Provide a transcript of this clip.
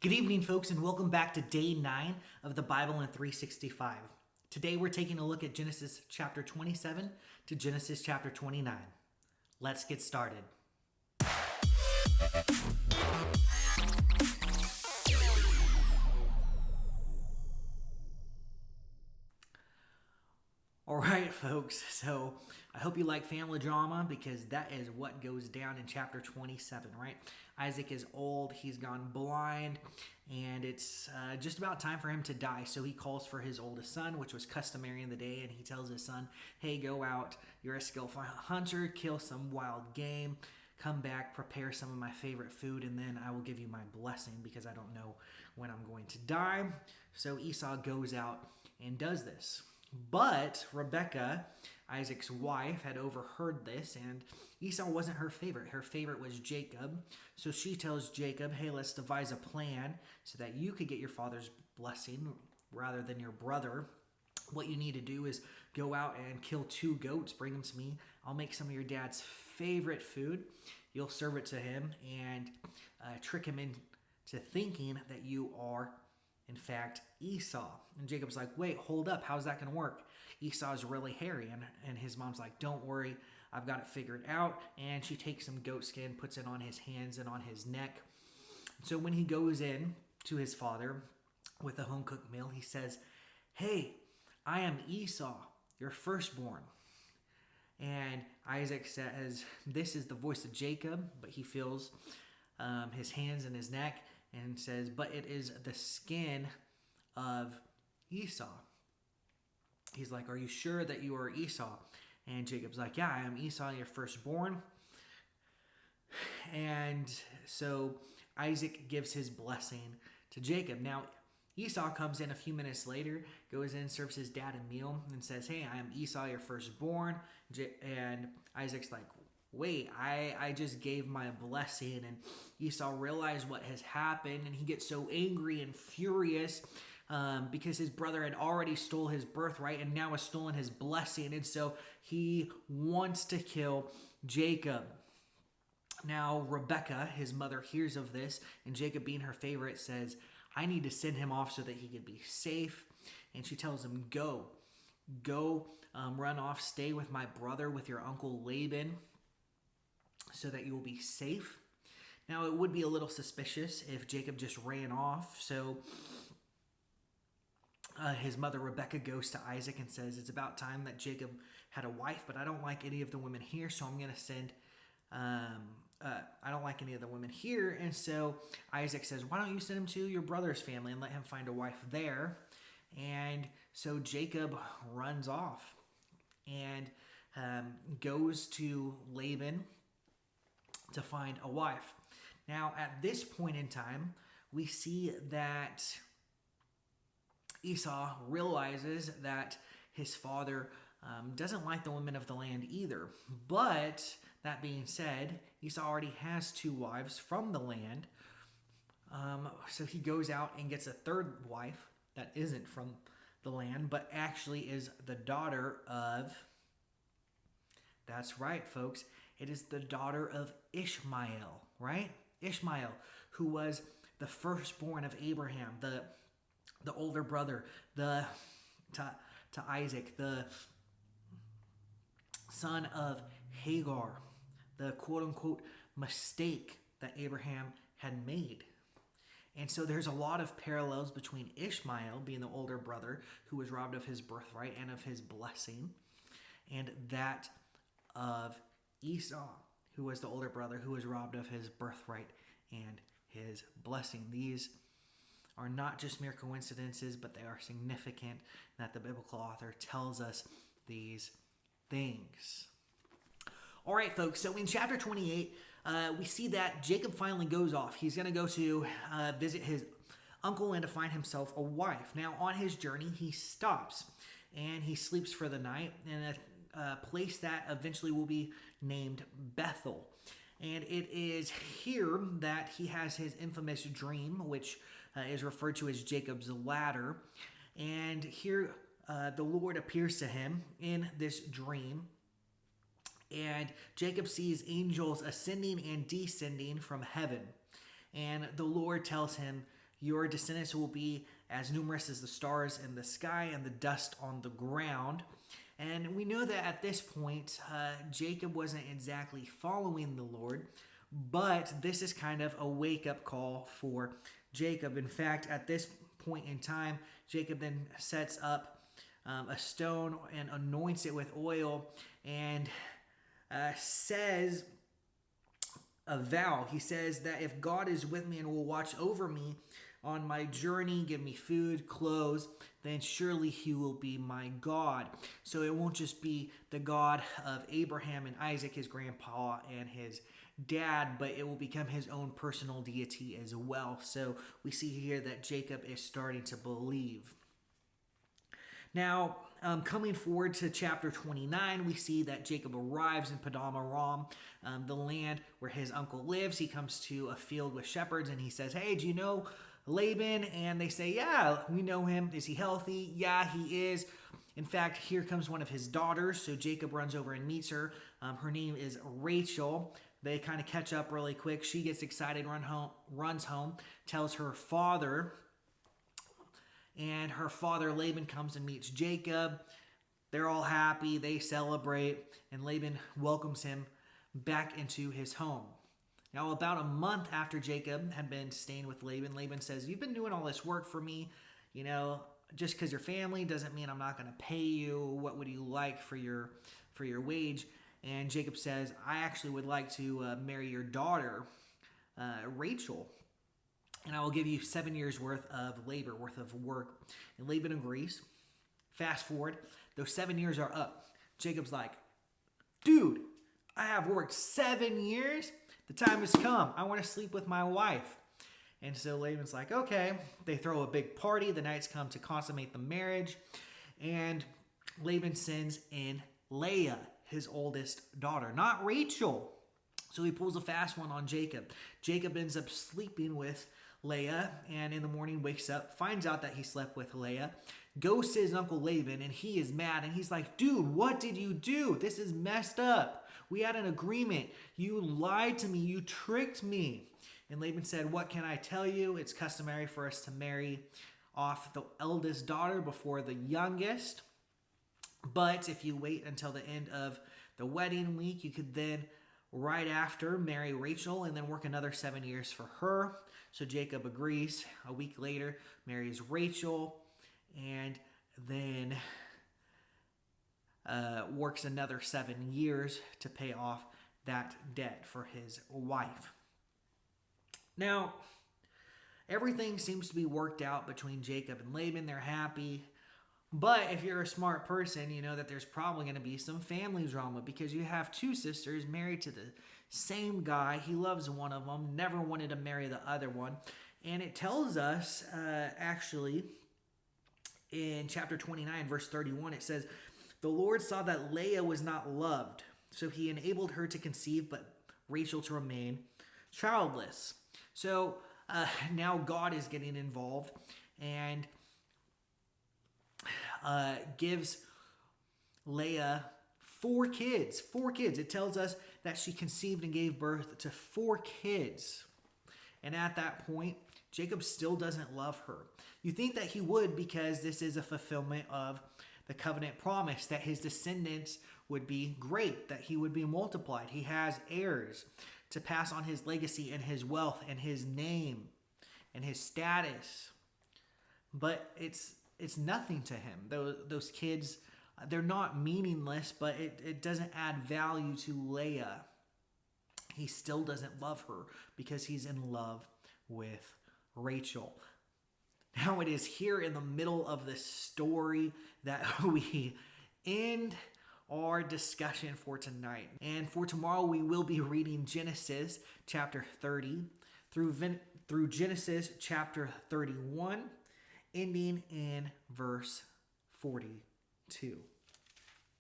Good evening, folks, and welcome back to day 9 of the Bible in 365. Today we're taking a look at Genesis chapter 27 to Genesis chapter 29. Let's get started. All right, folks, so I hope you like family drama because that is what goes down in chapter 27, right? Isaac is old, he's gone blind, and it's just about time for him to die. So he calls for his oldest son, which was customary in the day, and he tells his son, hey, go out, you're a skillful hunter, kill some wild game, come back, prepare some of my favorite food, and then I will give you my blessing because I don't know when I'm going to die. So Esau goes out and does this. But Rebekah, Isaac's wife, had overheard this, and Esau wasn't her favorite. Her favorite was Jacob. So she tells Jacob, hey, let's devise a plan so that you could get your father's blessing rather than your brother. What you need to do is go out and kill 2 goats, bring them to me. I'll make some of your dad's favorite food. You'll serve it to him and trick him into thinking that you are in fact, Esau. And Jacob's like, wait, hold up. How's that going to work? Esau's really hairy. And his mom's like, don't worry. I've got it figured out. And she takes some goat skin, puts it on his hands and on his neck. So when he goes in to his father with a home-cooked meal, he says, hey, I am Esau, your firstborn. And Isaac says, this is the voice of Jacob, but he feels his hands and his neck and says, but it is the skin of Esau. He's like, are you sure that you are Esau? And Jacob's like, yeah, I am Esau, your firstborn. And so Isaac gives his blessing to Jacob. Now, Esau comes in a few minutes later, goes in, serves his dad a meal, and says, hey, I am Esau, your firstborn. And Isaac's like, wait, I just gave my blessing. And Esau realized what has happened, and he gets so angry and furious because his brother had already stole his birthright and now has stolen his blessing. And so he wants to kill Jacob. Now, Rebekah, his mother, hears of this, and Jacob, being her favorite, says, I need to send him off so that he could be safe. And she tells him, go, run off, stay with my brother, with your uncle Laban, so that you will be safe. Now, it would be a little suspicious if Jacob just ran off. So his mother Rebekah goes to Isaac and says, it's about time that Jacob had a wife, but I don't like any of the women here, so I'm going to send... I don't like any of the women here. And so Isaac says, why don't you send him to your brother's family and let him find a wife there? And so Jacob runs off and goes to Laban to find a wife. Now, at this point in time, we see that Esau realizes that his father doesn't like the women of the land either. But that being said, Esau already has 2 wives from the land. So he goes out and gets a 3rd wife that isn't from the land, but actually is the daughter of... That's right, folks. It is the daughter of Ishmael, right? Ishmael, who was the firstborn of Abraham, the older brother, to Isaac, the son of Hagar, the quote-unquote mistake that Abraham had made. And so there's a lot of parallels between Ishmael, being the older brother who was robbed of his birthright and of his blessing, and that of Esau, who was the older brother who was robbed of his birthright and his blessing. These are not just mere coincidences, but they are significant that the biblical author tells us these things. All right, folks, so in chapter 28, we see that Jacob finally goes off. He's going to go to visit his uncle and to find himself a wife. Now, on his journey, he stops and he sleeps for the night in a place that eventually will be named Bethel. And it is here that he has his infamous dream, which is referred to as Jacob's ladder. And here the Lord appears to him in this dream. And Jacob sees angels ascending and descending from heaven. And the Lord tells him, Your descendants will be as numerous as the stars in the sky and the dust on the ground. And we know that at this point, Jacob wasn't exactly following the Lord, but this is kind of a wake-up call for Jacob. In fact, at this point in time, Jacob then sets up a stone and anoints it with oil and says a vow. He says that if God is with me and will watch over me on my journey, give me food, clothes, then surely he will be my God. So it won't just be the God of Abraham and Isaac, his grandpa and his dad, but it will become his own personal deity as well. So we see here that Jacob is starting to believe. Now, coming forward to chapter 29, we see that Jacob arrives in Padam Aram, the land where his uncle lives. He comes to a field with shepherds and he says, "Hey, do you know Laban?" And they say, "Yeah, we know him. Is he healthy?" "Yeah, he is." In fact, here comes one of his daughters. So Jacob runs over and meets her. Her name is Rachel. They kind of catch up really quick. She gets excited, runs home, tells her father. And her father, Laban, comes and meets Jacob. They're all happy. They celebrate. And Laban welcomes him back into his home. Now, about a month after Jacob had been staying with Laban, Laban says, "You've been doing all this work for me. You know, just because you're family doesn't mean I'm not going to pay you. What would you like for your wage?" And Jacob says, "I actually would like to marry your daughter, Rachel. And I will give you 7 years worth of labor, worth of work." And Laban agrees. Fast forward, those 7 years are up. Jacob's like, "Dude, I have worked 7 years. The time has come. I want to sleep with my wife." And so Laban's like, "Okay." They throw a big party. The knights come to consummate the marriage. And Laban sends in Leah, his oldest daughter, not Rachel. So he pulls a fast one on Jacob. Jacob ends up sleeping with Leah, and in the morning wakes up, finds out that he slept with Leah, goes to his uncle Laban, and he is mad, and he's like, "Dude, what did you do? This is messed up. We had an agreement. You lied to me. You tricked me." And Laban said, "What can I tell you? It's customary for us to marry off the eldest daughter before the youngest. But if you wait until the end of the wedding week, you could then right after marry Rachel and then work another 7 years for her." So Jacob agrees. A week later, marries Rachel and then works another 7 years to pay off that debt for his wife. Now, everything seems to be worked out between Jacob and Laban. They're happy. But if you're a smart person, you know that there's probably going to be some family drama because you have two sisters married to the same guy. He loves one of them, never wanted to marry the other one. And it tells us, actually, in chapter 29, verse 31, it says, "The Lord saw that Leah was not loved, so he enabled her to conceive, but Rachel to remain childless." So now God is getting involved and gives Leah four kids. It tells us that she conceived and gave birth to 4 kids. And at that point, Jacob still doesn't love her. You think that he would because this is a fulfillment of the covenant promise that his descendants would be great, that he would be multiplied. He has heirs to pass on his legacy and his wealth and his name and his status. But it's nothing to him. Those kids, they're not meaningless, but it doesn't add value to Leah. He still doesn't love her because he's in love with Rachel. Now it is here in the middle of this story that we end our discussion for tonight. And for tomorrow, we will be reading Genesis chapter 30 through Genesis chapter 31. Ending in verse 42.